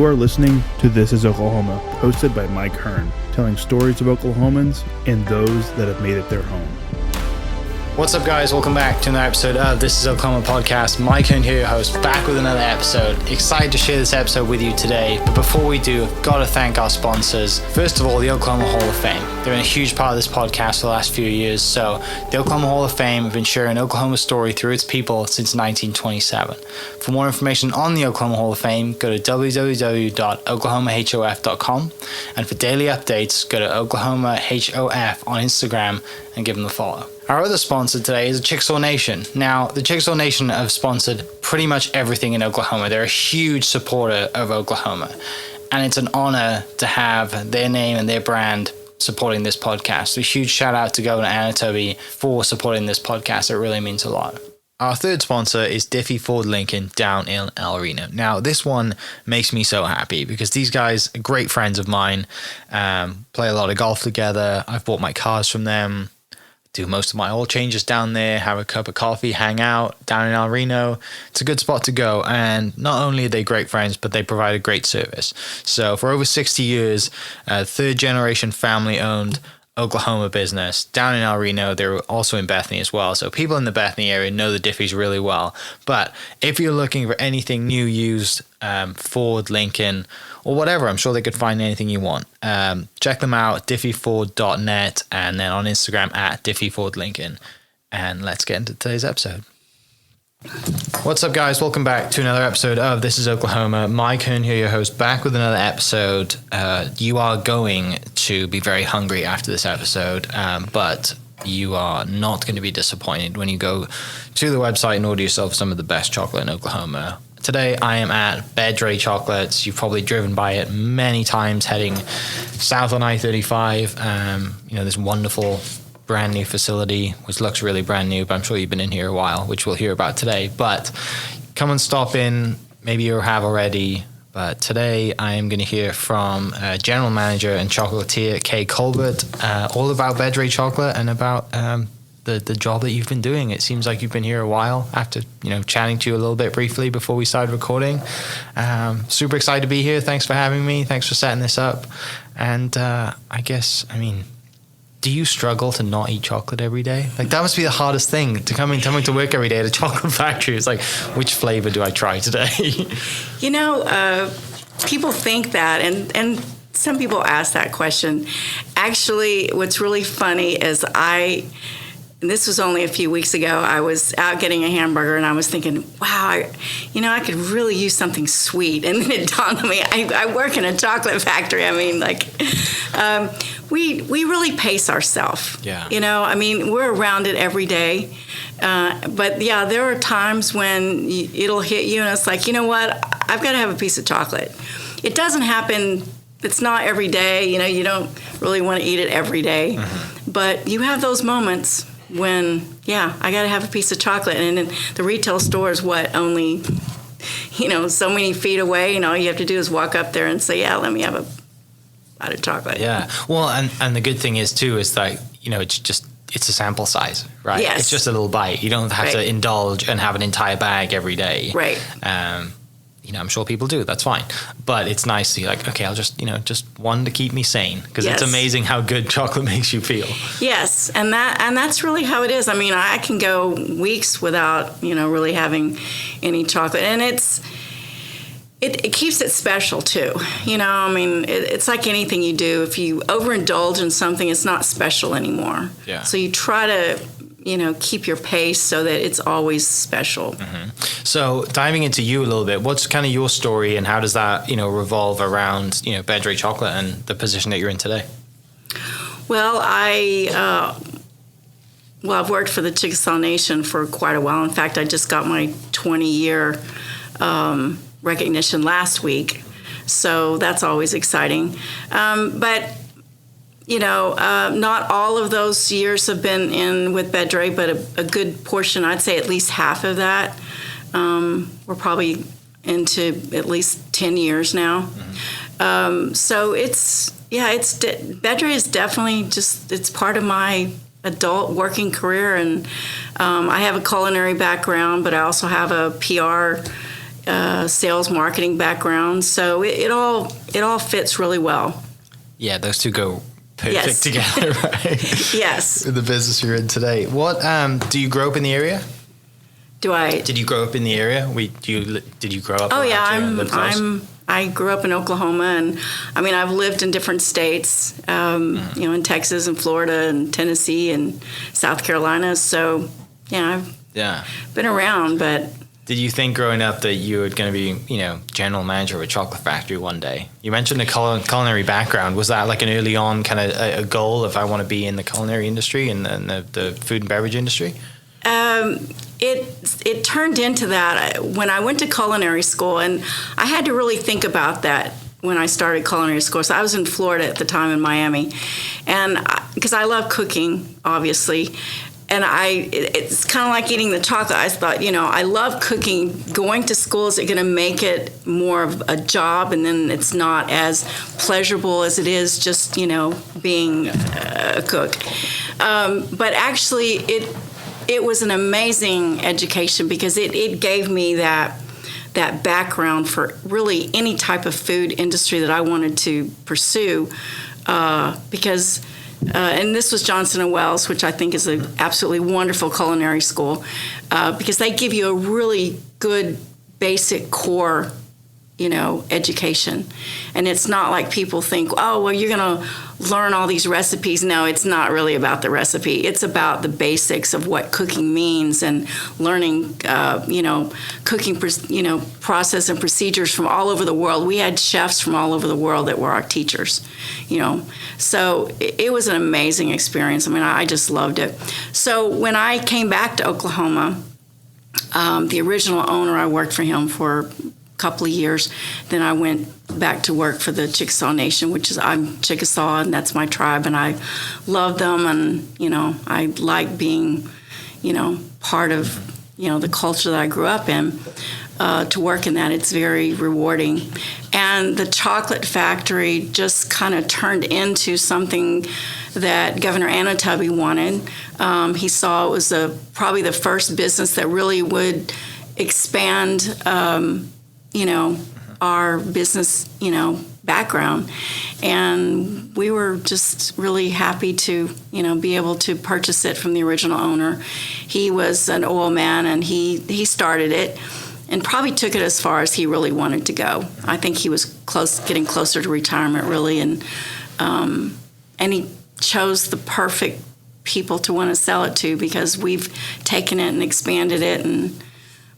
You are listening to This is Oklahoma, hosted by Mike Hearn, telling stories of Oklahomans and those that have made it their home. What's up, guys? Welcome back to another episode of This is Oklahoma podcast. Mike Hearn here, your host, back with another episode. Excited to share this episode with you today. But before we do, I've got to thank our sponsors. First of all, the Oklahoma Hall of Fame. They've been a huge part of this podcast for the last few years. So the Oklahoma Hall of Fame have been sharing Oklahoma's story through its people since 1927. For more information on the Oklahoma Hall of Fame, go to www.oklahomahof.com. And for daily updates, go to oklahomahof on Instagram and give them a follow. Our other sponsor today is Chickasaw Nation. Now, the Chickasaw Nation have sponsored pretty much everything in Oklahoma. They're a huge supporter of Oklahoma, and it's an honor to have their name and their brand supporting this podcast. So a huge shout out to Governor Anatoby for supporting this podcast. It really means a lot. Our third sponsor is Diffie Ford Lincoln down in El Reno. Now, this one makes me so happy because these guys are great friends of mine, play a lot of golf together. I've bought my cars from them, do most of my oil changes down there, have a cup of coffee, hang out down in El Reno. It's a good spot to go. And not only are they great friends, but they provide a great service. So for over 60 years, third generation family owned Oklahoma business down in El Reno. They're also in Bethany as well. So people in the Bethany area know the Diffies really well. But if you're looking for anything new, used, Ford, Lincoln, or whatever, I'm sure they could find anything you want. Check them out, diffieford.net, and then on Instagram at diffiefordlincoln. And let's get into today's episode. What's up, guys? Welcome back to another episode of This is Oklahoma. Mike Hearn here, your host, back with another episode. You are going to be very hungry after this episode, but you are not going to be disappointed when you go to the website and order yourself some of the best chocolate in Oklahoma. Today, I am at Bedre Chocolate. You've probably driven by it many times heading south on I-35. This wonderful brand new facility, which looks really brand new, but I'm sure you've been in here a while, which we'll hear about today. But come and stop in. Maybe you have already. But today, I am going to hear from General Manager and Chocolatier Kay Colbert all about Bedre Chocolate and about the job that you've been doing. It seems like you've been here a while after, chatting to you a little bit briefly before we started recording. Super excited to be here. Thanks for having me. Thanks for setting this up. And do you struggle to not eat chocolate every day? Like, that must be the hardest thing, coming to work every day at a chocolate factory. It's like, which flavor do I try today? People think that, and some people ask that question. Actually, what's really funny is and this was only a few weeks ago, I was out getting a hamburger and I was thinking, wow, I could really use something sweet. And then it dawned on me, I work in a chocolate factory. We really pace ourselves. Yeah. We're around it every day. But yeah, there are times when it'll hit you and it's like, you know what, I've got to have a piece of chocolate. It doesn't happen. It's not every day. You don't really want to eat it every day. Mm-hmm. But you have those moments when, I got to have a piece of chocolate. And then the retail store is only, so many feet away. All you have to do is walk up there and say, let me have a bite of chocolate. Yeah. Well, and the good thing is, too, is that, it's a sample size, right? Yes. It's just a little bite. You don't have to indulge and have an entire bag every day. Right. I'm sure people do. That's fine. But it's nice to be like, okay, I'll just one to keep me sane, because It's amazing how good chocolate makes you feel. Yes, and that's really how it is. I can go weeks without, really having any chocolate, and it keeps it special too. It's like anything you do. If you overindulge in something, it's not special anymore. Yeah. So you try to keep your pace so that it's always special. Mm-hmm. So diving into you a little bit, what's kind of your story and how does that, revolve around, Bedre Chocolate and the position that you're in today? Well, I've worked for the Chickasaw Nation for quite a while. In fact, I just got my 20-year recognition last week. So that's always exciting. But not all of those years have been in with Bedre, but a good portion, I'd say at least half of that. We're probably into at least 10 years now. Mm-hmm. So Bedre is definitely it's part of my adult working career. And I have a culinary background, but I also have a PR sales marketing background, so it all fits really well. Yeah, those two go perfect Yes. together, right? Yes. The business you're in today. What do you grow up in the area? Do I? Did you grow up in the area? Did you grow up? Oh around yeah, here and live close? I grew up in Oklahoma, and I mean I've lived in different states, in Texas and Florida and Tennessee and South Carolina. So yeah, I've been around. But did you think growing up that you were going to be, general manager of a chocolate factory one day? You mentioned the culinary background. Was that like an early on kind of a goal if I want to be in the culinary industry and the food and beverage industry? It turned into that when I went to culinary school, and I had to really think about that when I started culinary school. So I was in Florida at the time, in Miami, and because I love cooking, obviously, and it's kind of like eating the chocolate. I thought, I love cooking. Going to school is going to make it more of a job, and then it's not as pleasurable as it is just being a cook. But actually, it was an amazing education because it gave me that background for really any type of food industry that I wanted to pursue, because and this was Johnson & Wales, which I think is an absolutely wonderful culinary school, because they give you a really good basic core education. And it's not like people think, oh, well, you're going to learn all these recipes. No, it's not really about the recipe. It's about the basics of what cooking means and learning, cooking, process and procedures from all over the world. We had chefs from all over the world that were our teachers, So it was an amazing experience. I mean, I just loved it. So when I came back to Oklahoma, the original owner, I worked for him for couple of years. Then I went back to work for the Chickasaw Nation, which is I'm Chickasaw, and that's my tribe, and I love them, and I like being part of the culture that I grew up in. To work in that, it's very rewarding. And the chocolate factory just kind of turned into something that Governor Anatubby wanted. He saw it was probably the first business that really would expand our business, background. And we were just really happy to, be able to purchase it from the original owner. He was an oil man, and he started it and probably took it as far as he really wanted to go. I think he was getting closer to retirement, really. And he chose the perfect people to want to sell it to, because we've taken it and expanded it and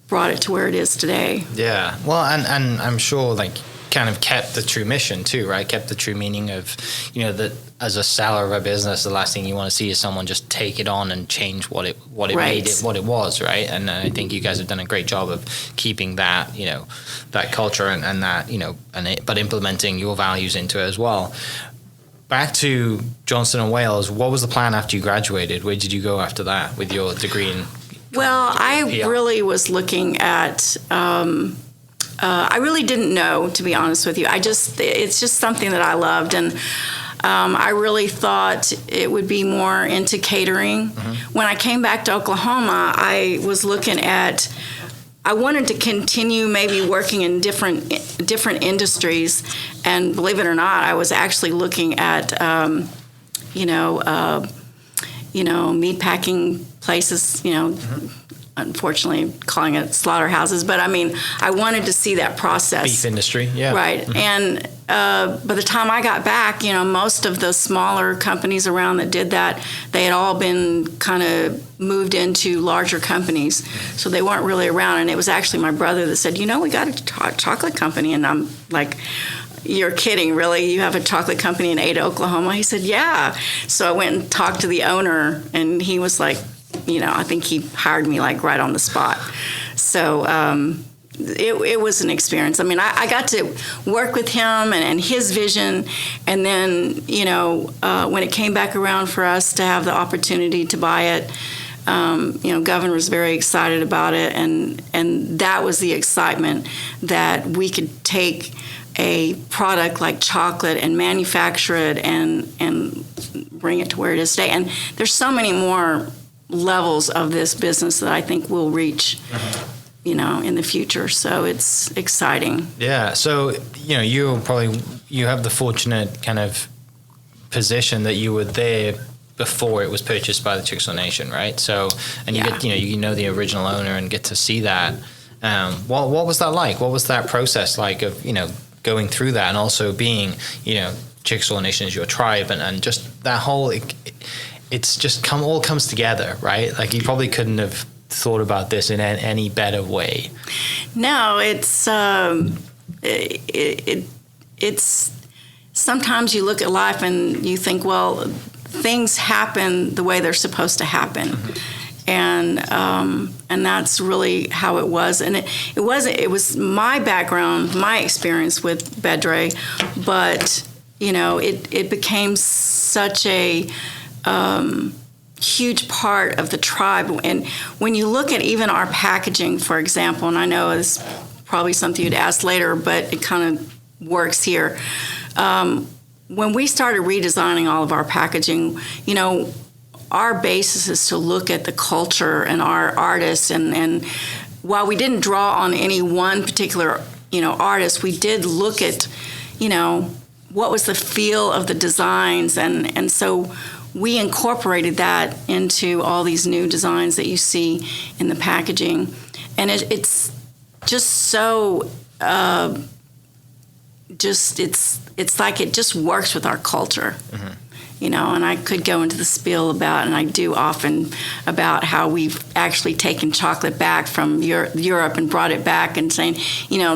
brought it to where it is today. Yeah. Well, and I'm sure kind of kept the true mission too, right? Kept the true meaning of, that as a seller of a business, the last thing you want to see is someone just take it on and change what it Right. made it what it was, right? And I think you guys have done a great job of keeping that, that culture and that, but implementing your values into it as well. Back to Johnson & Wales, what was the plan after you graduated? Where did you go after that with your degree in? Well, I really was looking at, I really didn't know, to be honest with you. It's just something that I loved. And I really thought it would be more into catering. Mm-hmm. When I came back to Oklahoma, I was looking at, I wanted to continue maybe working in different industries. And believe it or not, I was actually looking at, meat packing places, Mm-hmm. Unfortunately calling it slaughterhouses, but I mean, I wanted to see that process. Beef industry, yeah. Right. Mm-hmm. And by the time I got back, most of the smaller companies around that did that, they had all been kind of moved into larger companies. So they weren't really around. And it was actually my brother that said, we got a chocolate company. And I'm like, you're kidding, really? You have a chocolate company in Ada, Oklahoma? He said, yeah. So I went and talked to the owner, and he was like, I think he hired me right on the spot. So it was an experience. I mean, I got to work with him and his vision. And then, when it came back around for us to have the opportunity to buy it, Governor was very excited about it. And that was the excitement, that we could take a product like chocolate and manufacture it and bring it to where it is today. And there's so many more levels of this business that I think we'll reach. in the future. So it's exciting. Yeah. So, you have the fortunate kind of position that you were there before it was purchased by the Chickasaw Nation, right? So, and you get, the original owner and get to see that. What was that like? What was that process like of, going through that, and also being, Chickasaw Nation is your tribe, and just that whole, it's just all comes together, right? Like, you probably couldn't have thought about this in any better way. No, it's it's sometimes you look at life and you think, well, things happen the way they're supposed to happen. And that's really how it was. And it was my background, my experience with Bedre, but it became such a huge part of the tribe. And when you look at even our packaging, for example, and I know it's probably something you'd ask later, but it kind of works here. When we started redesigning all of our packaging, our basis is to look at the culture and our artists. And while we didn't draw on any one particular, artist, we did look at, what was the feel of the designs. And so we incorporated that into all these new designs that you see in the packaging. And it's just so, it's like it just works with our culture. And I could go into the spiel about, and I do often, about how we've actually taken chocolate back from Europe and brought it back and saying,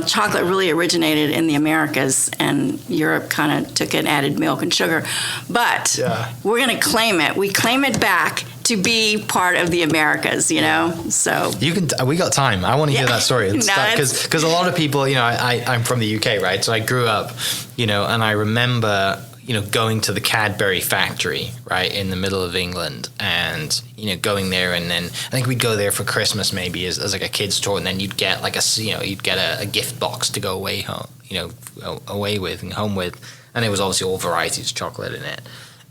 chocolate really originated in the Americas, and Europe kind of took it and added milk and sugar. But we're going to claim it. We claim it back to be part of the Americas, So we got time. I want to hear that story. Because a lot of people, I'm from the UK, right? So I grew up, and I remember, going to the Cadbury factory, right, in the middle of England, and, going there, and then I think we'd go there for Christmas maybe as like a kid's tour, and then you'd get like a gift box to go away home, away with and home with, and it was obviously all varieties of chocolate in it.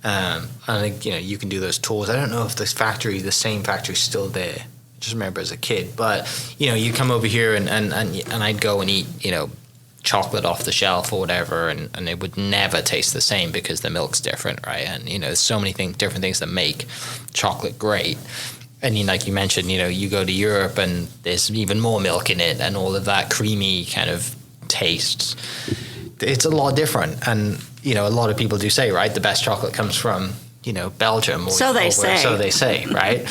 I think, you can do those tours. I don't know if the same factory is still there. I just remember as a kid, but, you come over here and I'd go and eat, chocolate off the shelf or whatever, and it would never taste the same because the milk's different, right? And there's so many different things that make chocolate great. And like you mentioned, you go to Europe and there's even more milk in it, and all of that creamy kind of taste. It's a lot different, and a lot of people do say, right, the best chocolate comes from Belgium, so they say, right?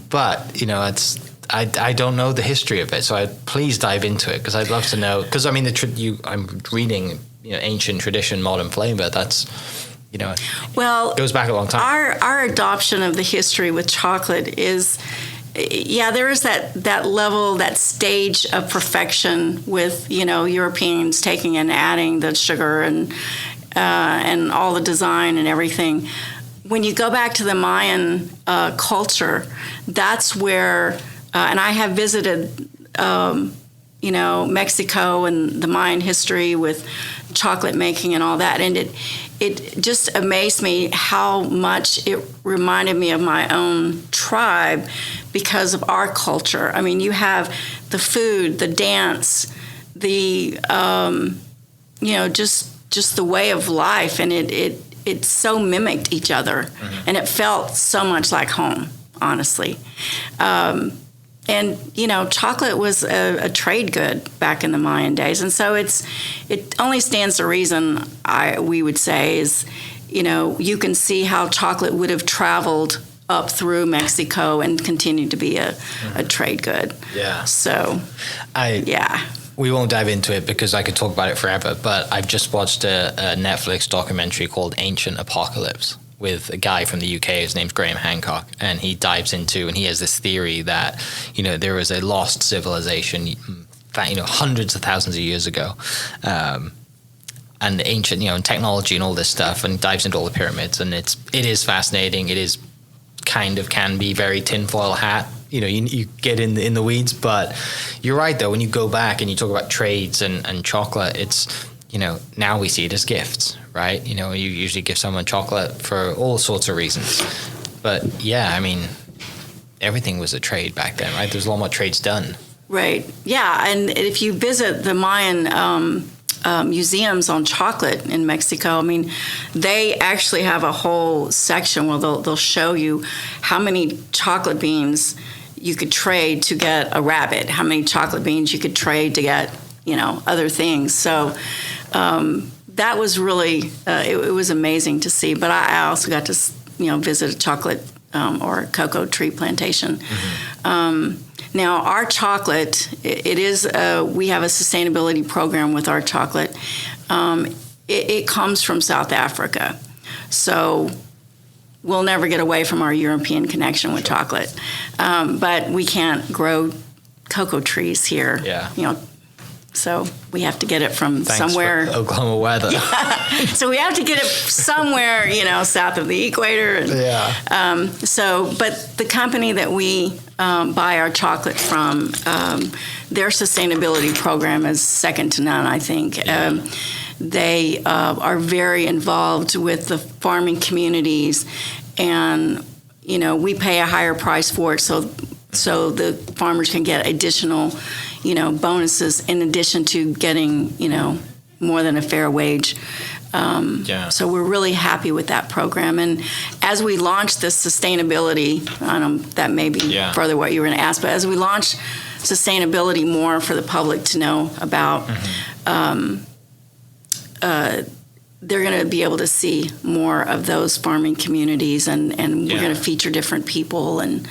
But it's. I don't know the history of it, so please dive into it, because I'd love to know. Because I mean, I'm reading ancient tradition, modern flavor. That's it goes back a long time. Our adoption of the history with chocolate is, there is that level, that stage of perfection with Europeans taking and adding the sugar and all the design and everything. When you go back to the Mayan culture, that's where. And I have visited, Mexico and the Mayan history with chocolate making and all that, and it just amazed me how much it reminded me of my own tribe because of our culture. I mean, you have the food, the dance, the just the way of life, and it so mimicked each other, and it felt so much like home, honestly. And chocolate was a trade good back in the Mayan days, and so it only stands to reason. We would say is, you can see how chocolate would have traveled up through Mexico and continued to be a trade good. Yeah. So, we won't dive into it because I could talk about it forever. But I've just watched a Netflix documentary called Ancient Apocalypse, with a guy from the UK. His name's Graham Hancock, and he dives into, and he has this theory that there was a lost civilization hundreds of thousands of years ago, and ancient and technology and all this stuff, and dives into all the pyramids, and it is fascinating. It is can be very tinfoil hat. You get in the weeds, but you're right though. When you go back and you talk about trades and chocolate, it's now we see it as gifts, right? You usually give someone chocolate for all sorts of reasons. But yeah, I mean, everything was a trade back then, right? There's a lot more trades done. Right. Yeah, and if you visit the Mayan museums on chocolate in Mexico, I mean, they actually have a whole section where they'll show you how many chocolate beans you could trade to get a rabbit, how many chocolate beans you could trade to get, other things. So that was really, it was amazing to see. But I also got to, visit a chocolate or a cocoa tree plantation. Mm-hmm. Now, our chocolate, it is, we have a sustainability program with our chocolate. It comes from South Africa. So we'll never get away from our European connection with chocolate. But we can't grow cocoa trees here. Yeah. So we have to get it from Thanks somewhere. For Oklahoma weather. Yeah. So we have to get it somewhere, south of the equator. And, but the company that we buy our chocolate from, their sustainability program is second to none, I think. They are very involved with the farming communities, and we pay a higher price for it, so the farmers can get additional, bonuses in addition to getting, more than a fair wage. So we're really happy with that program. And as we launch this sustainability, that may be further what you were going to ask, but as we launch sustainability more for the public to know about, they're going to be able to see more of those farming communities, and we're going to feature different people, and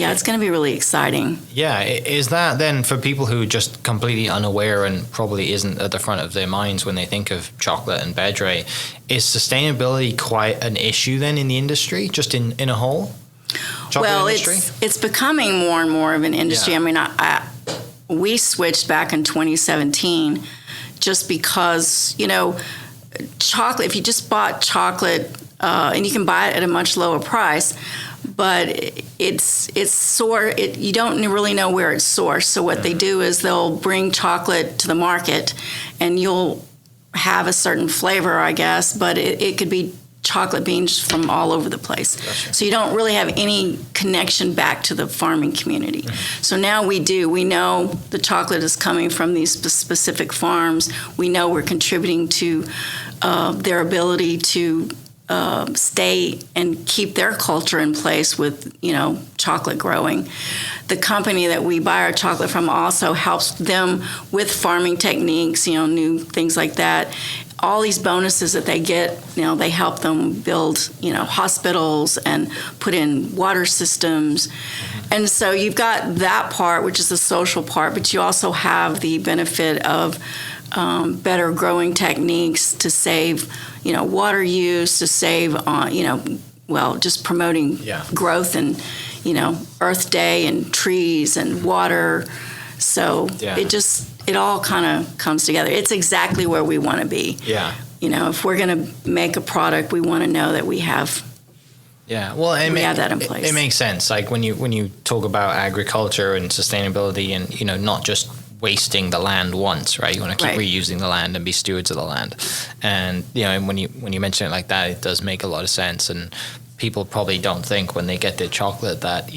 it's going to be really exciting. Yeah, is that then for people who are just completely unaware and probably isn't at the front of their minds when they think of chocolate and Bedre, is sustainability quite an issue then in the industry, just in a whole? Industry? It's becoming more and more of an industry. I mean, we switched back in 2017 just because, chocolate, if you just bought chocolate, and you can buy it at a much lower price, but it's you don't really know where it's sourced. So what they do is they'll bring chocolate to the market, and you'll have a certain flavor, I guess, but it could be chocolate beans from all over the place. Gotcha. So you don't really have any connection back to the farming community. Mm-hmm. So now we do. We know the chocolate is coming from these specific farms. We know we're contributing to their ability to stay and keep their culture in place with, chocolate growing. The company that we buy our chocolate from also helps them with farming techniques, new things like that. All these bonuses that they get, they help them build, hospitals and put in water systems. And so you've got that part, which is the social part, but you also have the benefit of better growing techniques to save, water use, to save on, just promoting growth and, Earth Day and trees and water. So it all kind of comes together. It's exactly where we want to be. Yeah. If we're going to make a product, we want to know that we have. Yeah, well, we have that in place. It makes sense. Like when you talk about agriculture and sustainability, and not just wasting the land once, right? You want to keep reusing the land and be stewards of the land. And when you mention it like that, it does make a lot of sense. And people probably don't think when they get their chocolate that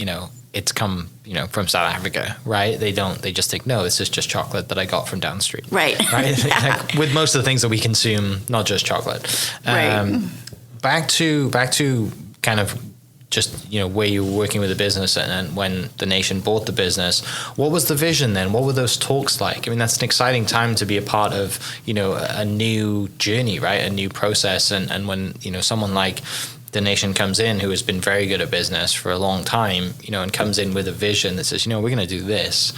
it's come from South Africa, right? They don't. They just think, no, this is just chocolate that I got from down the street, right? Like, with most of the things that we consume, not just chocolate. Back to kind of just where you were working with the business and when the nation bought the business. What was the vision then? What were those talks like? I mean, that's an exciting time to be a part of a new journey, right? A new process, and when someone like the nation comes in who has been very good at business for a long time, and comes in with a vision that says, we're going to do this.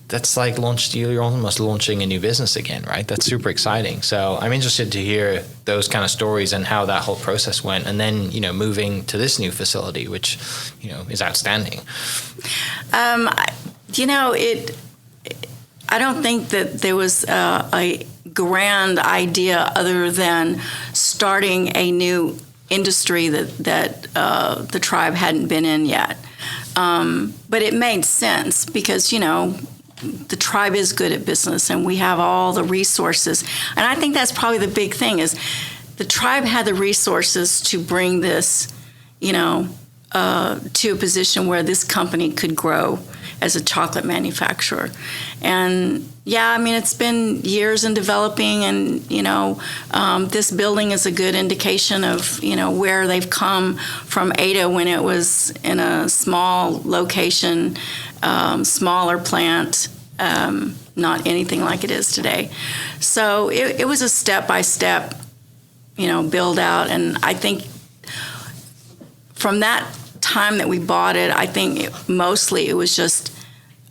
That's like you're almost launching a new business again, right? That's super exciting. So I'm interested to hear those kind of stories and how that whole process went. And then, moving to this new facility, which, is outstanding. I don't think that there was a grand idea other than starting a new industry that the tribe hadn't been in yet. But it made sense because, the tribe is good at business and we have all the resources. And I think that's probably the big thing is the tribe had the resources to bring this, to a position where this company could grow as a chocolate manufacturer. And yeah, I mean, it's been years in developing, and this building is a good indication of where they've come from Ada when it was in a small location, smaller plant, not anything like it is today. So it was a step-by-step build out, and I think from that time that we bought it, I think mostly it was just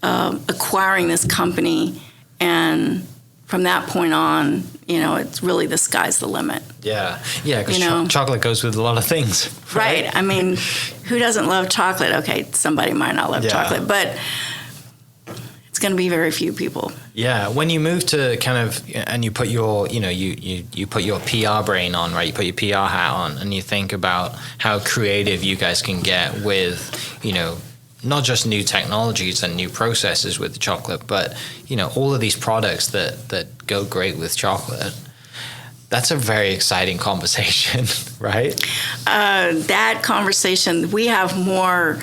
acquiring this company, and from that point on, it's really the sky's the limit. Yeah, because chocolate goes with a lot of things. Right. I mean, who doesn't love chocolate? Okay, somebody might not love chocolate, but it's going to be very few people. Yeah, when you move to and you put your, you put your PR brain on, right? You put your PR hat on, and you think about how creative you guys can get with, not just new technologies and new processes with the chocolate, but, all of these products that go great with chocolate. That's a very exciting conversation, right? That conversation, we have more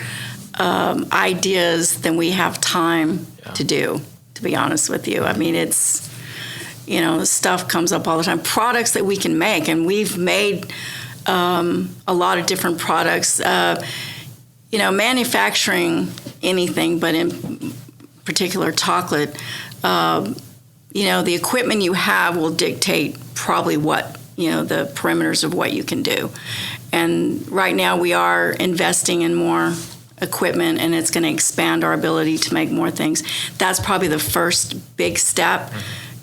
ideas than we have time to do, to be honest with you. I mean, it's, stuff comes up all the time. Products that we can make, and we've made a lot of different products. Manufacturing anything, but in particular chocolate, the equipment you have will dictate probably what, the perimeters of what you can do. And right now we are investing in more equipment, and it's going to expand our ability to make more things. That's probably the first big step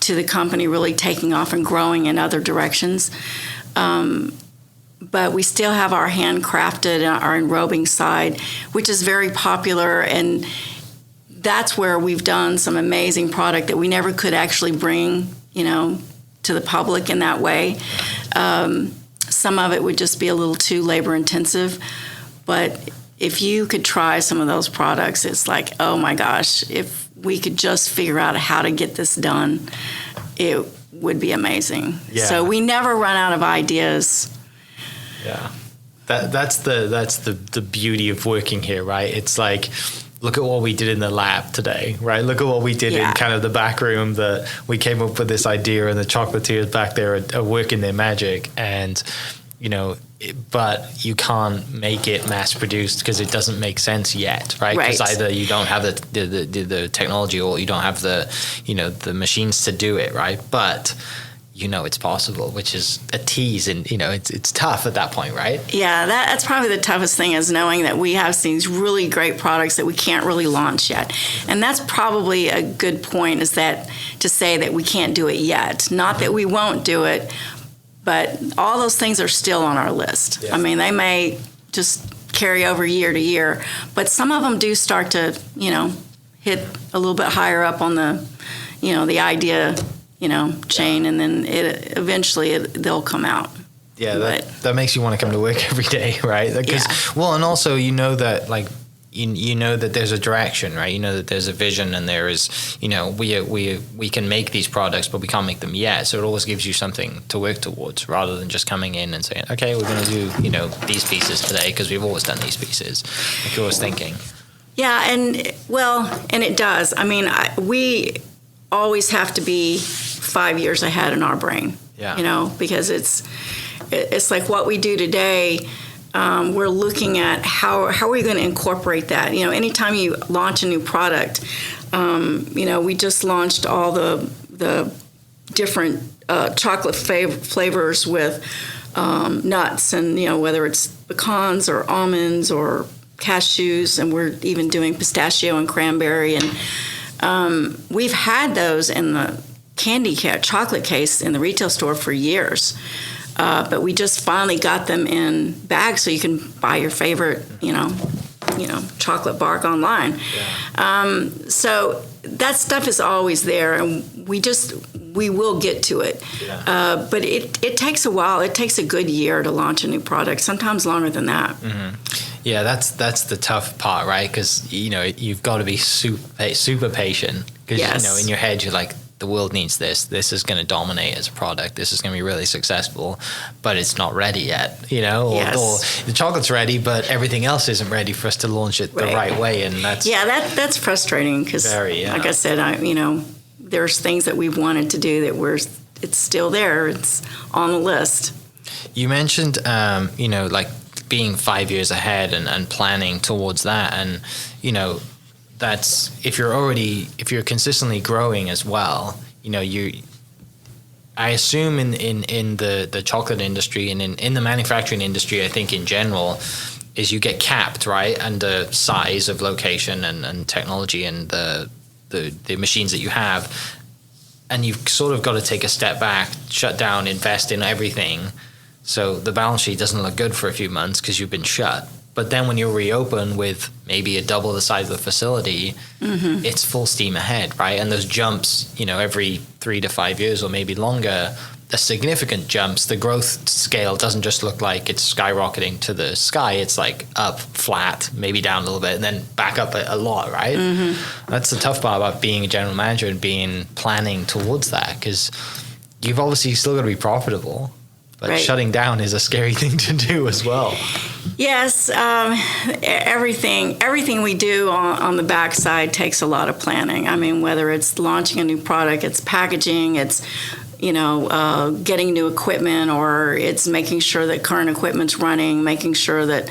to the company really taking off and growing in other directions. But we still have our handcrafted, our enrobing side, which is very popular, and that's where we've done some amazing product that we never could actually bring, to the public in that way. Some of it would just be a little too labor intensive, but if you could try some of those products, it's like, oh my gosh, if we could just figure out how to get this done, it would be amazing. Yeah. So we never run out of ideas. Yeah, that's the beauty of working here, right? It's like, look at what we did in the lab today, right? Look at what we did in kind of the back room, that we came up with this idea, and the chocolatiers back there are working their magic, and but you can't make it mass produced because it doesn't make sense yet, right? Because either you don't have the technology, or you don't have the machines to do it, right? But it's possible, which is a tease, and it's tough at that point, right? Yeah, that's probably the toughest thing, is knowing that we have these really great products that we can't really launch yet. And that's probably a good point, is that to say that we can't do it yet. Not that we won't do it, but all those things are still on our list. Yeah. I mean, they may just carry over year to year, but some of them do start to, hit a little bit higher up on the, the idea chain, and then eventually they'll come out. Yeah, that makes you want to come to work every day, right? Well, and also that like you know that there's a direction, right? You know that there's a vision, and there is, we can make these products, but we can't make them yet. So it always gives you something to work towards, rather than just coming in and saying, okay, we're going to do these pieces today because we've always done these pieces. Like you're always thinking. Yeah, and it does. I mean, we always have to be 5 years ahead in our brain. Yeah. Because it's like what we do today. We're looking at how are we going to incorporate that. Anytime you launch a new product, we just launched all the different chocolate flavors with nuts, and whether it's pecans or almonds or cashews, and we're even doing pistachio and cranberry, and we've had those in the chocolate case in the retail store for years. But we just finally got them in bags, so you can buy your favorite, chocolate bark online. Yeah. So that stuff is always there, and we will get to it. Yeah. But it takes a while. It takes a good year to launch a new product, sometimes longer than that. Mm-hmm. Yeah, that's the tough part, right? Because you've got to be super patient. Because in your head you're like, the world needs this. This is going to dominate as a product. This is going to be really successful, but it's not ready yet, you know? Yes. Or the chocolate's ready, but everything else isn't ready for us to launch it the right way. And that's that's frustrating because, like I said, there's things that we've wanted to do that it's still there. It's on the list. You mentioned, like being 5 years ahead and planning towards that. And, that's if you're consistently growing as well, I assume in the chocolate industry and in the manufacturing industry, I think in general, is you get capped, right? And the size of location and technology and the machines that you have. And you've sort of got to take a step back, shut down, invest in everything. So the balance sheet doesn't look good for a few months because you've been shut. But then when you reopen with maybe a double the size of the facility, it's full steam ahead, right? And those jumps, every 3 to 5 years or maybe longer, the significant jumps, the growth scale doesn't just look like it's skyrocketing to the sky. It's like up, flat, maybe down a little bit, and then back up a lot, right? That's the tough part about being a general manager and planning towards that, because you've obviously still got to be profitable. But shutting down is a scary thing to do as well. Yes, everything we do on the backside takes a lot of planning. I mean, whether it's launching a new product, it's packaging, it's getting new equipment, or it's making sure that current equipment's running, making sure that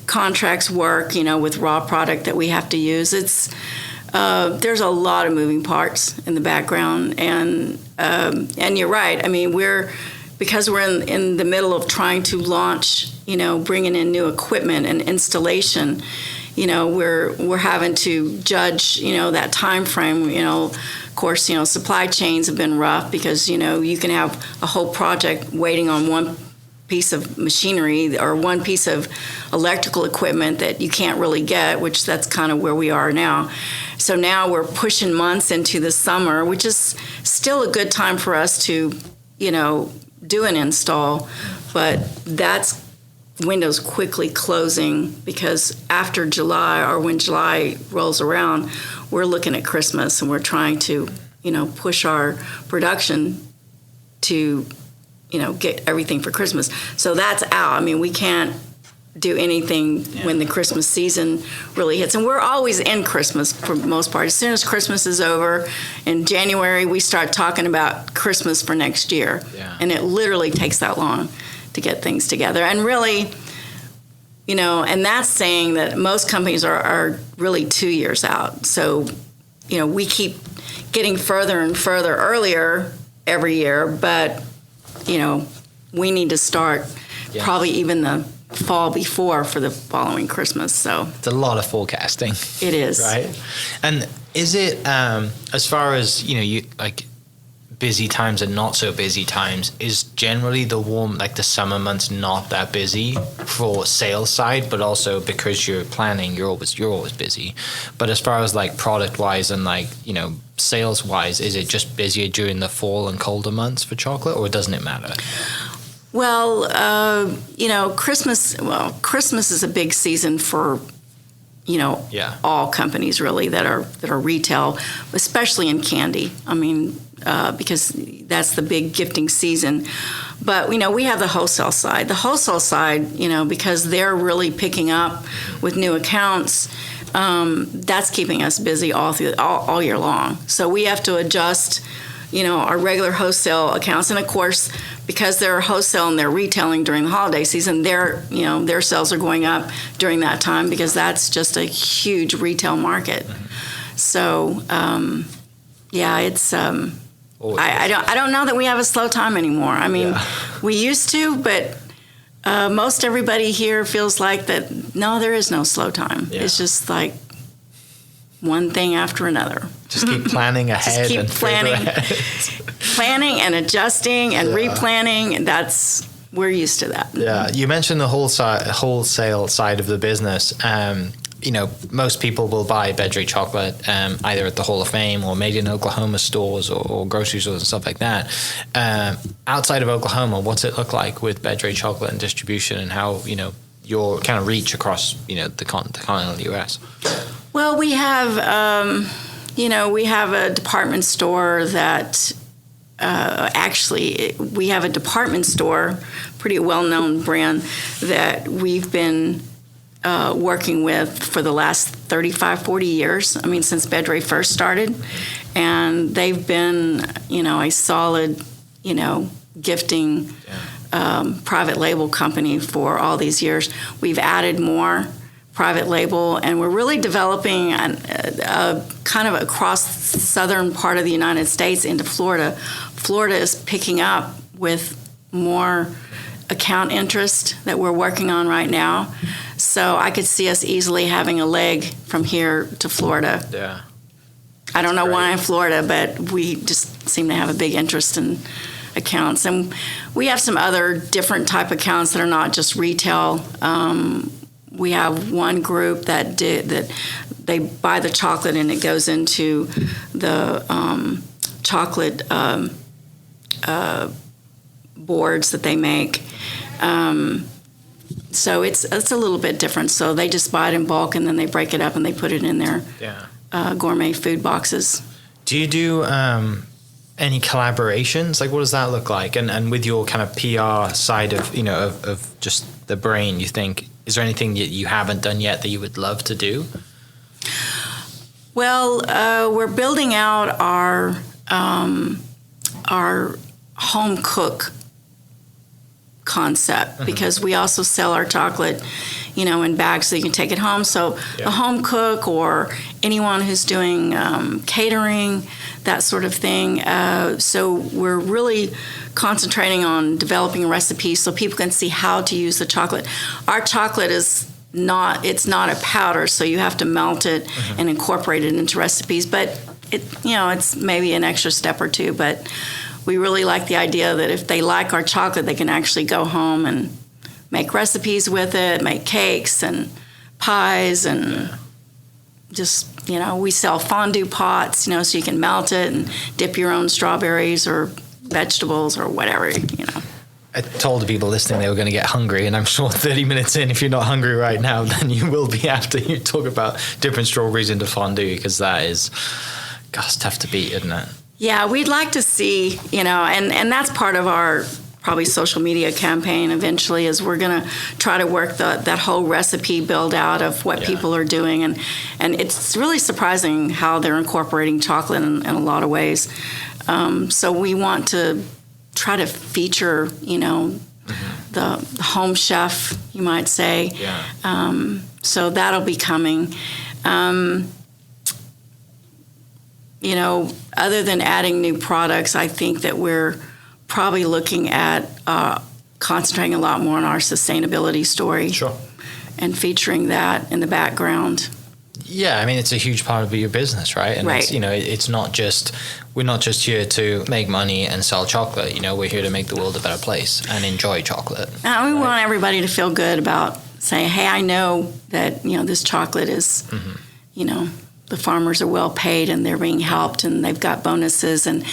contracts work, with raw product that we have to use. It's there's a lot of moving parts in the background, and you're right. I mean, because we're in the middle of trying to launch, bringing in new equipment and installation, we're having to judge, that time frame. Of course, supply chains have been rough because, you can have a whole project waiting on one piece of machinery or one piece of electrical equipment that you can't really get, which that's kind of where we are now. So now we're pushing months into the summer, which is still a good time for us to, do an install, but that's windows quickly closing because after July, or when July rolls around, we're looking at Christmas and we're trying to, push our production to, get everything for Christmas. So that's out. I mean, we can't do anything when the Christmas season really hits. And we're always in Christmas for the most part. As soon as Christmas is over, in January, we start talking about Christmas for next year. Yeah. And it literally takes that long to get things together. And really, and that's saying that most companies are really 2 years out. So, we keep getting further and further earlier every year, but, we need to start probably even the fall before for the following Christmas. So it's a lot of forecasting. It is. Right? And is it, as far as, you like busy times and not so busy times, is generally the summer months not that busy for sales side, but also because you're planning, you're always busy. But as far as like product wise and sales wise, is it just busier during the fall and colder months for chocolate, or doesn't it matter? Well, Christmas is a big season for, all companies really that are retail, especially in candy. I mean, because that's the big gifting season. But, we have the wholesale side. The wholesale side, because they're really picking up with new accounts, that's keeping us busy all year long. So we have to adjust, our regular wholesale accounts. And of course, because they're wholesale and they're retailing during the holiday season, their sales are going up during that time because that's just a huge retail market. So, it's I don't know that we have a slow time anymore. I mean, we used to, but most everybody here feels like that. No, there is no slow time. Yeah. It's just like one thing after another. Just keep planning ahead. Just keep and planning and adjusting and replanning. And we're used to that. Yeah, you mentioned the wholesale side of the business. Most people will buy Bedre Chocolate either at the Hall of Fame or Made in Oklahoma stores or grocery stores and stuff like that. Outside of Oklahoma, what's it look like with Bedre Chocolate and distribution, and how your kind of reach across the continental U.S.? Well, we have We have a department store that actually we have a department store, pretty well-known brand that we've been working with for the last 35, 40 years. I mean, since Bedre first started. And they've been, a solid, gifting private label company for all these years. We've added more private label, and we're really developing a kind of across southern part of the United States into Florida. Florida is picking up with more account interest that we're working on right now. So I could see us easily having a leg from here to Florida. Yeah. I don't know why in Florida, but we just seem to have a big interest in accounts. And we have some other different type accounts that are not just retail. We have one group that they buy the chocolate and it goes into the chocolate boards that they make. So it's a little bit different. So they just buy it in bulk and then they break it up and they put it in their gourmet food boxes. Do you do any collaborations? Like, what does that look like? And with your kind of PR side of of just the brain, you think, is there anything that you haven't done yet that you would love to do? Well, we're building out our home cook concept because we also sell our chocolate, in bags so you can take it home. So the home cook or anyone who's doing catering, that sort of thing. So we're really concentrating on developing recipes so people can see how to use the chocolate. Our chocolate it's not a powder, so you have to melt it and incorporate it into recipes. But it's maybe an extra step or two, but we really like the idea that if they like our chocolate, they can actually go home and make recipes with it, make cakes and pies and just, we sell fondue pots, so you can melt it and dip your own strawberries or vegetables or whatever, I told the people listening they were going to get hungry, and I'm sure 30 minutes in, if you're not hungry right now, then you will be after you talk about dipping strawberries into fondue, because that is, it's tough to beat, isn't it? Yeah, we'd like to see, and that's part of our probably social media campaign eventually is we're going to try to work that whole recipe build out of what people are doing. And it's really surprising how they're incorporating chocolate in a lot of ways. So we want to try to feature, the home chef, you might say. Yeah. So that'll be coming. Other than adding new products, I think that we're probably looking at concentrating a lot more on our sustainability story. Sure. And featuring that in the background. Yeah, I mean, it's a huge part of your business, right? And right. It's not just, we're not just here to make money and sell chocolate. We're here to make the world a better place and enjoy chocolate. We want everybody to feel good about saying, hey, I know that, this chocolate is, the farmers are well paid and they're being helped and they've got bonuses and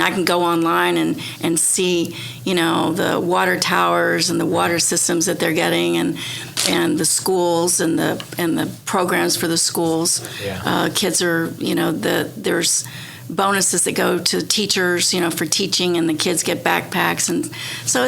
I can go online and see, the water towers and the water systems that they're getting and the schools and the programs for the schools. Yeah. Kids are, there's bonuses that go to teachers, for teaching, and the kids get backpacks, and so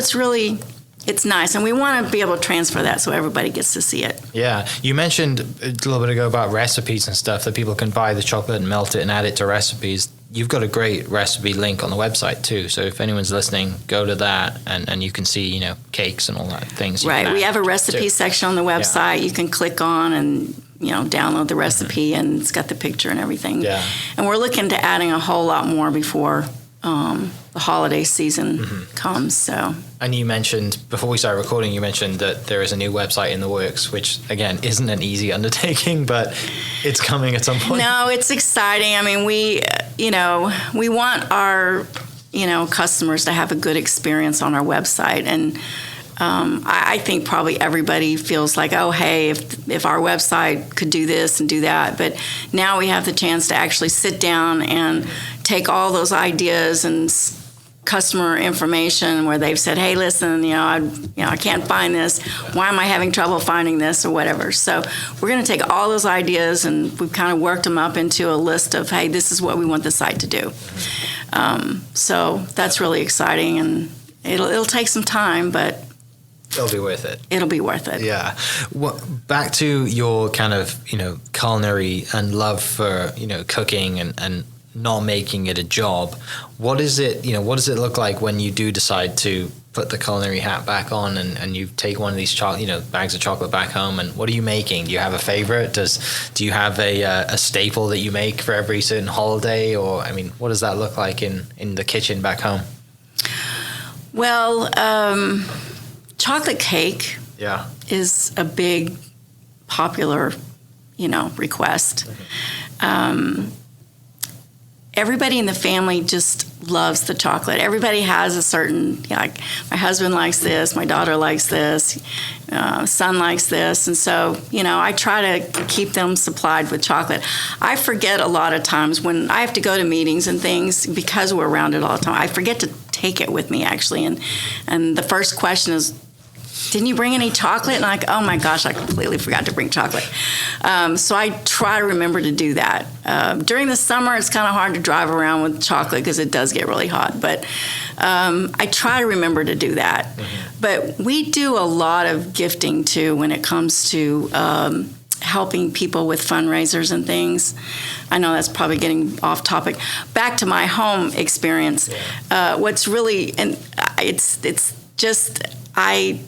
it's nice, and we want to be able to transfer that so everybody gets to see it. Yeah. You mentioned a little bit ago about recipes and stuff, that people can buy the chocolate and melt it and add it to recipes. You've got a great recipe link on the website too, so if anyone's listening, go to that and you can see, cakes and all that things. Right. We have a recipe section on the website. Yeah. You can click on and, download the recipe, and it's got the picture and everything. Yeah. And we're looking to adding a whole lot more before the holiday season comes. So. And you mentioned, before we started recording, you mentioned that there is a new website in the works, which, again, isn't an easy undertaking, but it's coming at some point. No, it's exciting. I mean, we want our, customers to have a good experience on our website. And I think probably everybody feels like, oh, hey, if our website could do this and do that. But now we have the chance to actually sit down and take all those ideas and customer information where they've said, hey, listen, I can't find this. Why am I having trouble finding this or whatever? So we're going to take all those ideas and we've kind of worked them up into a list of, hey, this is what we want the site to do. So that's really exciting, and it'll take some time, but it'll be worth it. It'll be worth it. Yeah. Well, back to your kind of, culinary and love for, cooking and not making it a job. What does it look like when you do decide to put the culinary hat back on and you take one of these bags of chocolate back home, and what are you making? Do you have a favorite? Do you have a staple that you make for every certain holiday? Or, what does that look like in the kitchen back home? Well, chocolate cake is a big popular, request. Everybody in the family just loves the chocolate. Everybody has a certain, like my husband likes this, my daughter likes this, son likes this. And so, I try to keep them supplied with chocolate. I forget a lot of times when I have to go to meetings and things, because we're around it all the time, I forget to take it with me actually. And the first question is, didn't you bring any chocolate? And I'm like, oh my gosh, I completely forgot to bring chocolate. So I try to remember to do that. During the summer, it's kind of hard to drive around with chocolate because it does get really hot. But I try to remember to do that. Mm-hmm. But we do a lot of gifting too when it comes to helping people with fundraisers and things. I know that's probably getting off topic. Back to my home experience. What's really, and it's just, I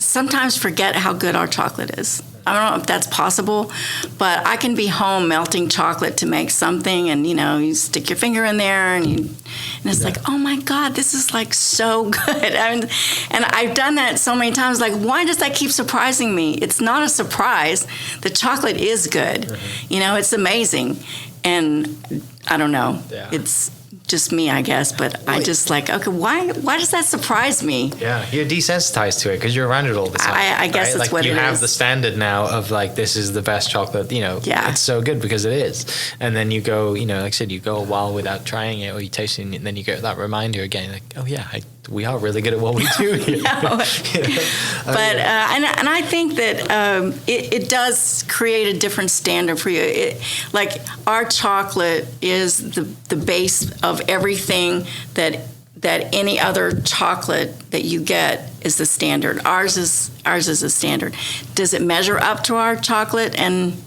sometimes forget how good our chocolate is. I don't know if that's possible, but I can be home melting chocolate to make something, and you stick your finger in there, and it's like, oh my God, this is like so good. And I've done that so many times. Like, why does that keep surprising me? It's not a surprise. The chocolate is good. Mm-hmm. It's amazing, and I don't know. Yeah. It's just me, I guess, but I just like, okay, why does that surprise me? Yeah, you're desensitized to it because you're around it all the time. I guess that's what it is. You have the standard now of like, this is the best chocolate, it's so good because it is. And then you go, like I said, you go a while without trying it or you taste it, and then you get that reminder again, like, oh yeah, we are really good at what we do here. But and I think that it does create a different standard for you. Like our chocolate is the base of everything that any other chocolate that you get is the standard. Ours is a standard. Does it measure up to our chocolate? And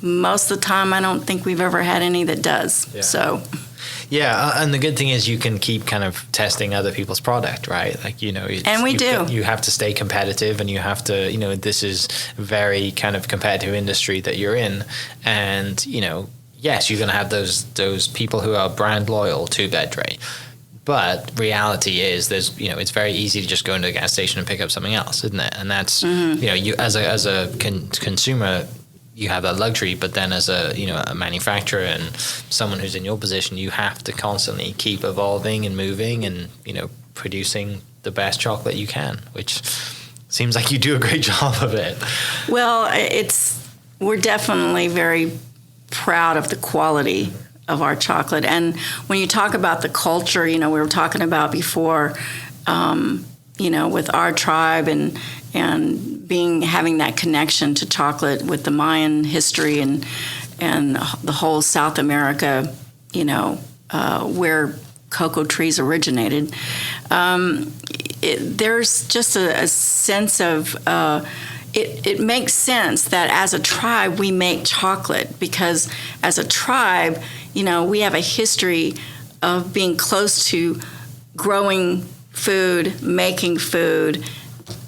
most of the time, I don't think we've ever had any that does. Yeah. So. Yeah, and the good thing is you can keep kind of testing other people's product, right? Like, and we do. You have to stay competitive, and you have to, this is a very kind of competitive industry that you're in. And, yes, you're going to have those people who are brand loyal to Bedre. But reality is there's, it's very easy to just go into a gas station and pick up something else, isn't it? And that's, you as a consumer, you have that luxury, but then as a manufacturer and someone who's in your position, you have to constantly keep evolving and moving and producing the best chocolate you can, which seems like you do a great job of it. Well, we're definitely very proud of the quality of our chocolate, and when you talk about the culture, we were talking about before, with our tribe and having that connection to chocolate with the Mayan history and the whole South America, where cocoa trees originated. There's just a sense of it makes sense that as a tribe we make chocolate, because as a tribe, we have a history of being close to growing food, making food,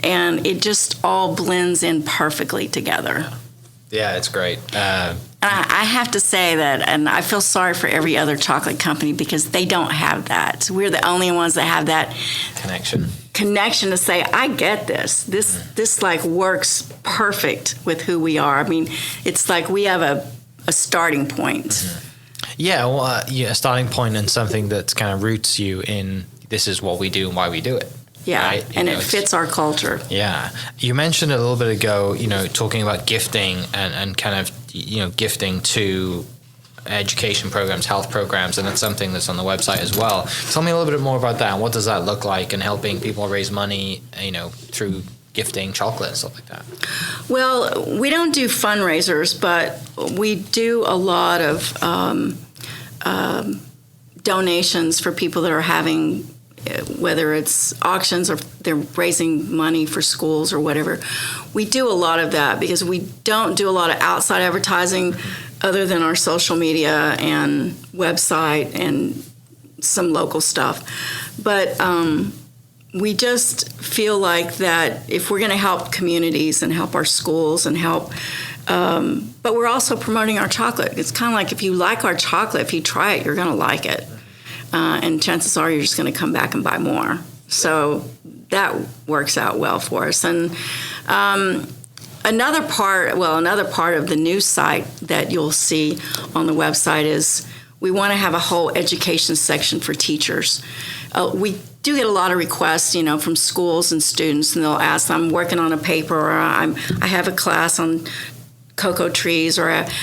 and it just all blends in perfectly together. Yeah, it's great. I have to say that, and I feel sorry for every other chocolate company because they don't have that. We're the only ones that have that connection to say, I get this. This like works perfect with who we are. I mean, it's like we have a starting point. Mm-hmm. Yeah, well, a starting point and something that kind of roots you in this is what we do and why we do it. Yeah, right? And it fits our culture. Yeah. You mentioned a little bit ago, talking about gifting and kind of, gifting to education programs, health programs, and it's something that's on the website as well. Tell me a little bit more about that. What does that look like in helping people raise money, through gifting chocolate and stuff like that? Well, we don't do fundraisers, but we do a lot of donations for people that are having, whether it's auctions or they're raising money for schools or whatever. We do a lot of that because we don't do a lot of outside advertising other than our social media and website and some local stuff. But we just feel like that if we're going to help communities and help our schools and help, but we're also promoting our chocolate. It's kind of like if you like our chocolate, if you try it, you're going to like it. And chances are you're just going to come back and buy more. So that works out well for us. And another part of the news site that you'll see on the website is we want to have a whole education section for teachers. We do get a lot of requests, from schools and students, and they'll ask, I'm working on a paper, or I have a class on cocoa trees,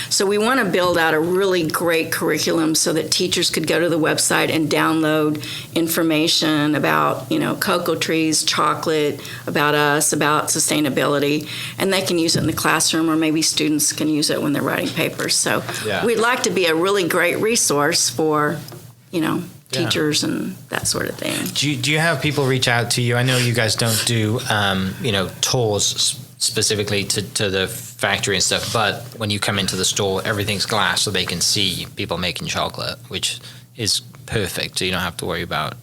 so we want to build out a really great curriculum so that teachers could go to the website and download information about, cocoa trees, chocolate, about us, about sustainability, and they can use it in the classroom, or maybe students can use it when they're writing papers. So we'd like to be a really great resource for, teachers and that sort of thing. Do you have people reach out to you? I know you guys don't do, tours specifically to the factory and stuff, but when you come into the store, everything's glass so they can see people making chocolate, which is perfect. So you don't have to worry about,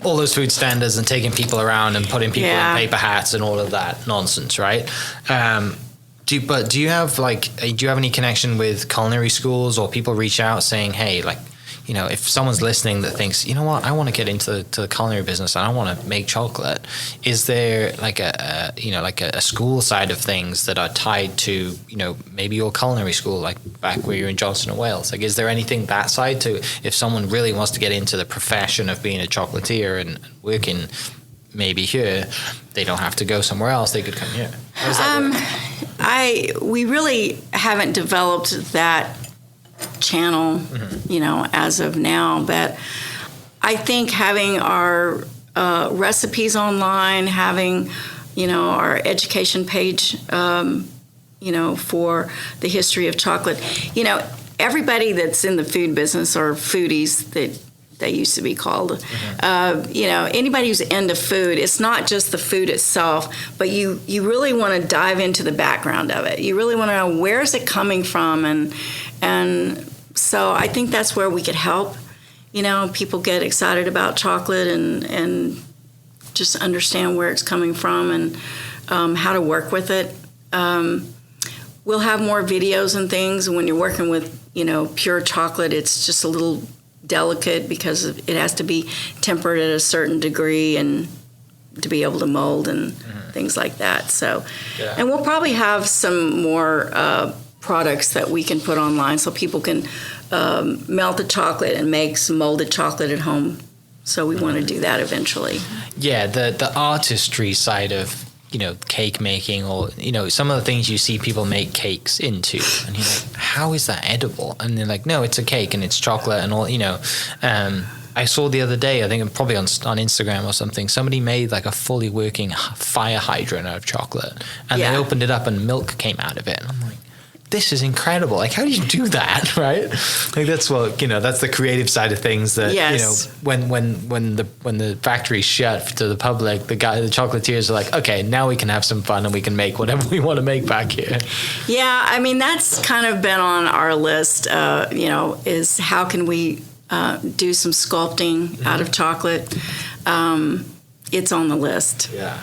all those food standards and taking people around and putting people in paper hats and all of that nonsense, right? Do you have any connection with culinary schools, or people reach out saying, hey, if someone's listening that thinks, I want to get into the culinary business and I want to make chocolate, is there a school side of things that are tied to, maybe your culinary school, like back where you're in Johnson and Wales? Is there anything that side to, if someone really wants to get into the profession of being a chocolatier and working maybe here, they don't have to go somewhere else, they could come here? How does that work? We really haven't developed that channel, as of now, but I think having our recipes online, having, our education page, for the history of chocolate, everybody that's in the food business, or foodies that they used to be called, anybody who's into food, it's not just the food itself, but you really want to dive into the background of it. You really want to know, where is it coming from, and so I think that's where we could help. People get excited about chocolate and just understand where it's coming from and how to work with it. We'll have more videos and things. When you're working with, pure chocolate, it's just a little delicate because it has to be tempered at a certain degree and to be able to mold and things like that. So, and we'll probably have some more products that we can put online so people can melt the chocolate and make some molded chocolate at home. So we want to do that eventually. Yeah, the artistry side of, cake making, or, some of the things you see people make cakes into, and you're like, how is that edible? And they're like, no, it's a cake and it's chocolate and all, I saw the other day, I think probably on Instagram or something, somebody made like a fully working fire hydrant out of chocolate, and they opened it up and milk came out of it. And I'm like, this is incredible. Like, how do you do that, right? Like, that's what, that's the creative side of things that, when the factory's shut to the public, the chocolatiers are like, okay, now we can have some fun and we can make whatever we want to make back here. Yeah, I mean, that's kind of been on our list, is how can we do some sculpting out of chocolate. It's on the list. Yeah.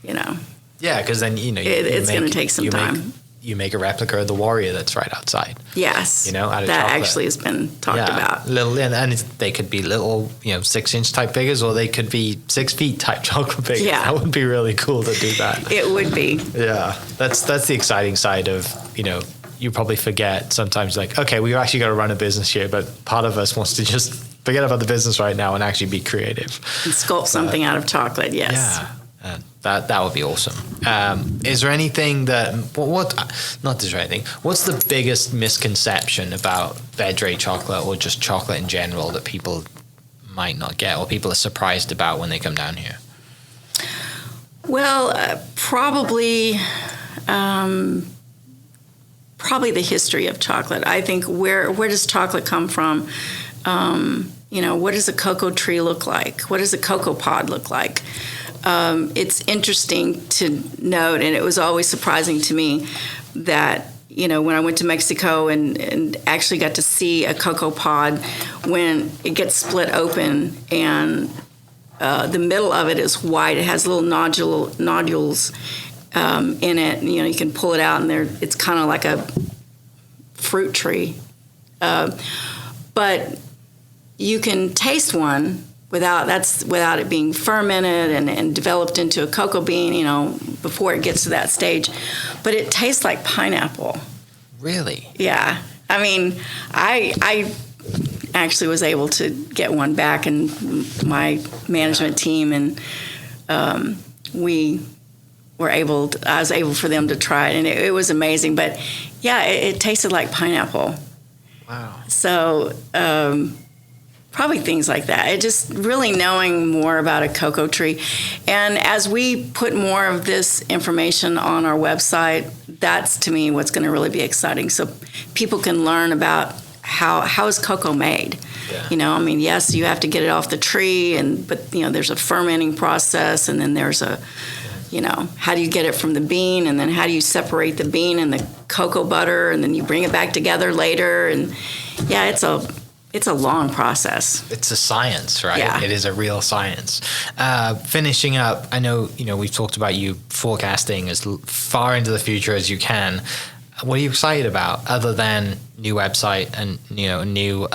Yeah, because then, it's going to take some time. You make a replica of the warrior that's right outside. Yes, out of that chocolate. Actually has been talked about. Little, and they could be little, 6-inch type figures, or they could be 6 feet type chocolate figures. Yeah, that would be really cool to do that. It would be. Yeah, that's the exciting side of, you probably forget sometimes, like, okay, we actually got to run a business here, but part of us wants to just forget about the business right now and actually be creative and sculpt something out of chocolate. Yes. Yeah. That would be awesome. Is there anything that not is there anything? What's the biggest misconception about Bedre chocolate or just chocolate in general that people might not get or people are surprised about when they come down here? Well, probably the history of chocolate. I think where does chocolate come from? What does a cocoa tree look like? What does a cocoa pod look like? It's interesting to note, and it was always surprising to me that, when I went to Mexico and actually got to see a cocoa pod when it gets split open and the middle of it is white. It has little nodules in it. And, you can pull it out, and it's kind of like a fruit tree. But you can taste one without it being fermented and developed into a cocoa bean, before it gets to that stage. But it tastes like pineapple. Really? Yeah. I mean, I actually was able to get one back in my management team, and I was able for them to try it, and it was amazing. But yeah, it tasted like pineapple. Wow. So probably things like that. It just really knowing more about a cocoa tree. And as we put more of this information on our website, that's to me what's going to really be exciting. So people can learn about how is cocoa made. Yeah. Yes, you have to get it off the tree, but there's a fermenting process, and then there's how do you get it from the bean, and then how do you separate the bean and the cocoa butter, and then you bring it back together later, and yeah, it's a long process. It's a science, right? Yeah. It is a real science. Finishing up, I know, we've talked about you forecasting as far into the future as you can. What are you excited about other than new website and, new,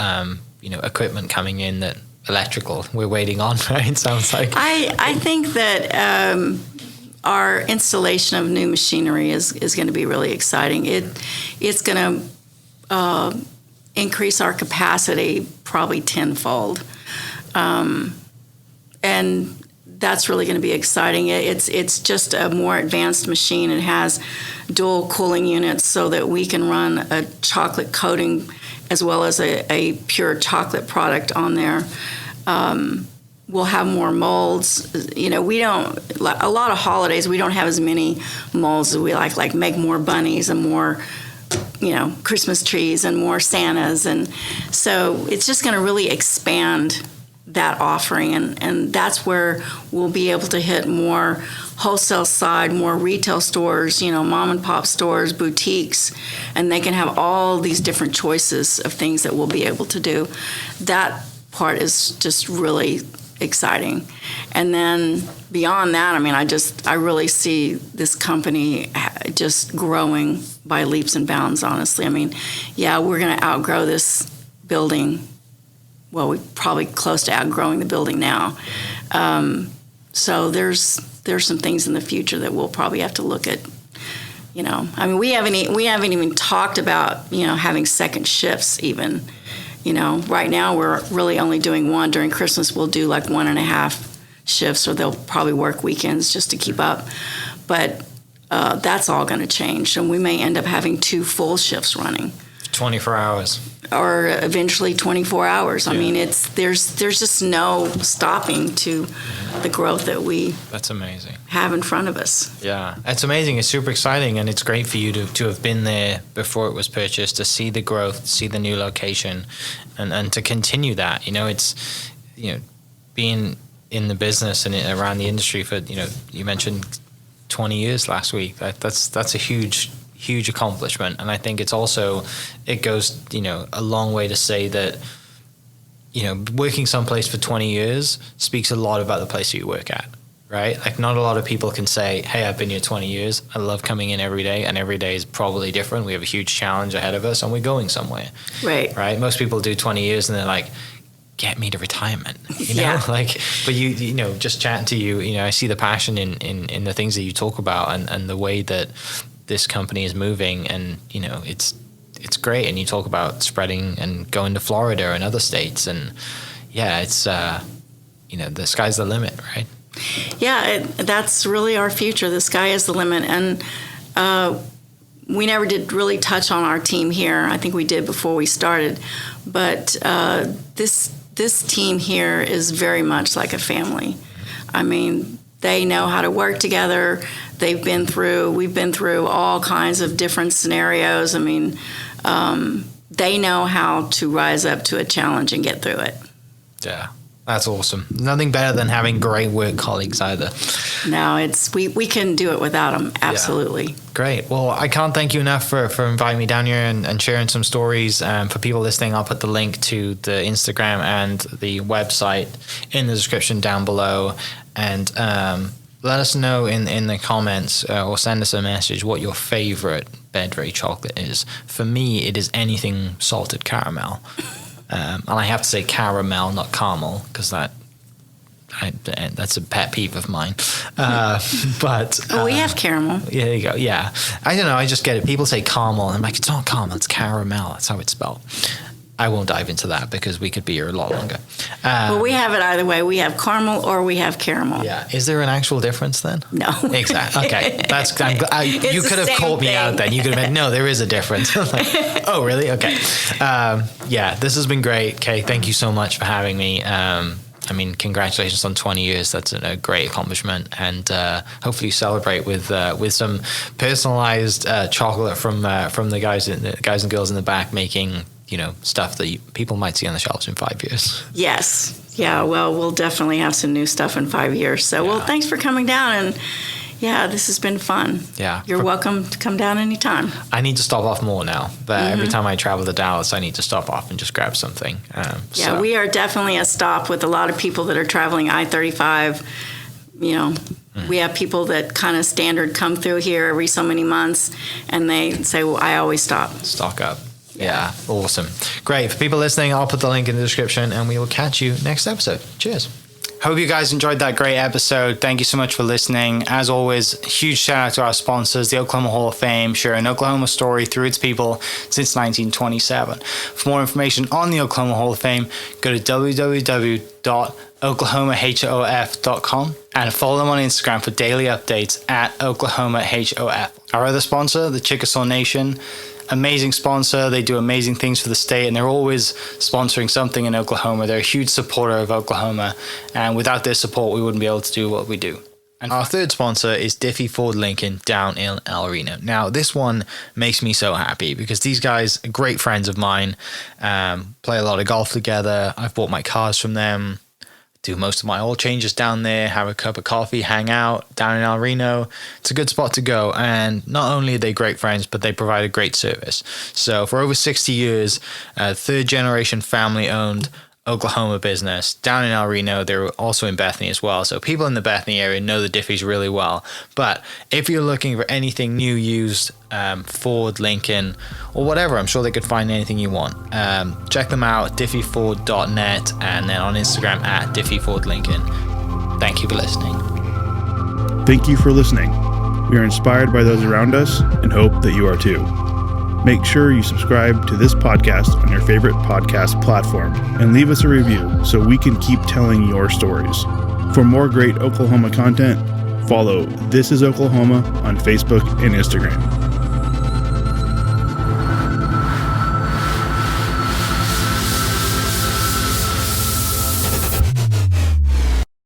equipment coming in that electrical we're waiting on, right? It sounds like. I think that our installation of new machinery is going to be really exciting. It's going to increase our capacity probably tenfold, and that's really going to be exciting. It's just a more advanced machine. It has dual cooling units so that we can run a chocolate coating as well as a pure chocolate product on there. We'll have more molds. We don't, a lot of holidays, we don't have as many molds as we like make more bunnies and more, Christmas trees and more Santas. And so it's just going to really expand that offering. And that's where we'll be able to hit more wholesale side, more retail stores, mom and pop stores, boutiques, and they can have all these different choices of things that we'll be able to do. That part is just really exciting. And then beyond that, I really see this company just growing by leaps and bounds, honestly. We're going to outgrow this building. Well, we're probably close to outgrowing the building now. So there's some things in the future that we'll probably have to look at. We haven't even talked about, having second shifts even. Right now we're really only doing one. During Christmas we'll do like 1.5 shifts, or they'll probably work weekends just to keep up. But that's all going to change, and we may end up having 2 full shifts running. 24 hours. Or eventually 24 hours. Yeah. There's just no stopping to the growth that we That's amazing. have in front of us. Yeah, it's amazing. It's super exciting, and it's great for you to have been there before it was purchased, to see the growth, see the new location, and to continue that. It's being in the business and around the industry for you mentioned 20 years last week. That's a huge accomplishment, and I think it goes a long way to say that working someplace for 20 years speaks a lot about the place you work at, right? Like, not a lot of people can say, hey, I've been here 20 years, I love coming in every day, and every day is probably different. We have a huge challenge ahead of us, and we're going somewhere. Right? Most people do 20 years and they're like, get me to retirement, Yeah. But just chatting to you, I see the passion in the things that you talk about, and the way that this company is moving, and it's great. And you talk about spreading and going to Florida and other states, and it's the sky's the limit, right? Yeah, that's really our future. The sky is the limit. And we never did really touch on our team here. I think we did before we started. But this team here is very much like a family. I mean, they know how to work together. We've been through all kinds of different scenarios. I mean, they know how to rise up to a challenge and get through it. Yeah, that's awesome. Nothing better than having great work colleagues either. No, we couldn't do it without them. Absolutely. Yeah. Great. Well, I can't thank you enough for inviting me down here and sharing some stories. For people listening, I'll put the link to the Instagram and the website in the description down below. And let us know in the comments or send us a message what your favorite Bedre chocolate is. For me, it is anything salted caramel. And I have to say caramel, not caramel, because that's a pet peeve of mine. But we have caramel. Yeah, there you go. Yeah, I don't know. I just get it. People say caramel, and I'm like, it's not caramel, it's caramel. That's how it's spelled. I won't dive into that because we could be here a lot longer. Well, we have it either way. We have caramel or we have caramel. Yeah. Is there an actual difference then? No. Exactly. Okay. You could have called me out then. You could have been, no, there is a difference. Like, oh, really? Okay. Yeah, this has been great. Kay, thank you so much for having me. I mean, congratulations on 20 years. That's a great accomplishment, and hopefully you celebrate with some personalized chocolate from the guys and girls in the back making stuff that people might see on the shelves in 5 years. Yes. Yeah. Well, we'll definitely have some new stuff in 5 years. So, Well, thanks for coming down, and yeah, this has been fun. Yeah. You're welcome to come down anytime. I need to stop off more now. But every time I travel to Dallas, I need to stop off and just grab something. We are definitely a stop with a lot of people that are traveling I-35. We have people that kind of standard come through here every so many months, and they say, well, I always stop. Stock up. Yeah, awesome. Great. For people listening, I'll put the link in the description, and we will catch you next episode. Cheers. Hope you guys enjoyed that great episode. Thank you so much for listening. As always, huge shout out to our sponsors, the Oklahoma Hall of Fame, sharing Oklahoma story through its people since 1927. For more information on the Oklahoma Hall of Fame, go to www.oklahomahof.com and follow them on Instagram for daily updates at oklahomahof. Our other sponsor, the Chickasaw Nation, amazing sponsor. They do amazing things for the state, and they're always sponsoring something in Oklahoma. They're a huge supporter of Oklahoma, and without their support, we wouldn't be able to do what we do. And our third sponsor is Diffie Ford Lincoln down in El Reno. Now, this one makes me so happy because these guys are great friends of mine, play a lot of golf together. I've bought my cars from them, do most of my oil changes down there, have a cup of coffee, hang out down in El Reno. It's a good spot to go. And not only are they great friends, but they provide a great service. So for over 60 years, third generation family owned Oklahoma business down in El Reno. They're also in Bethany as well. So people in the Bethany area know the Diffies really well. But if you're looking for anything new, used, Ford, Lincoln, or whatever, I'm sure they could find anything you want. Check them out, diffieford.net, and then on Instagram at diffiefordlincoln. Thank you for listening. Thank you for listening. We are inspired by those around us and hope that you are too. Make sure you subscribe to this podcast on your favorite podcast platform and leave us a review so we can keep telling your stories. For more great Oklahoma content, follow This Is Oklahoma on Facebook and Instagram.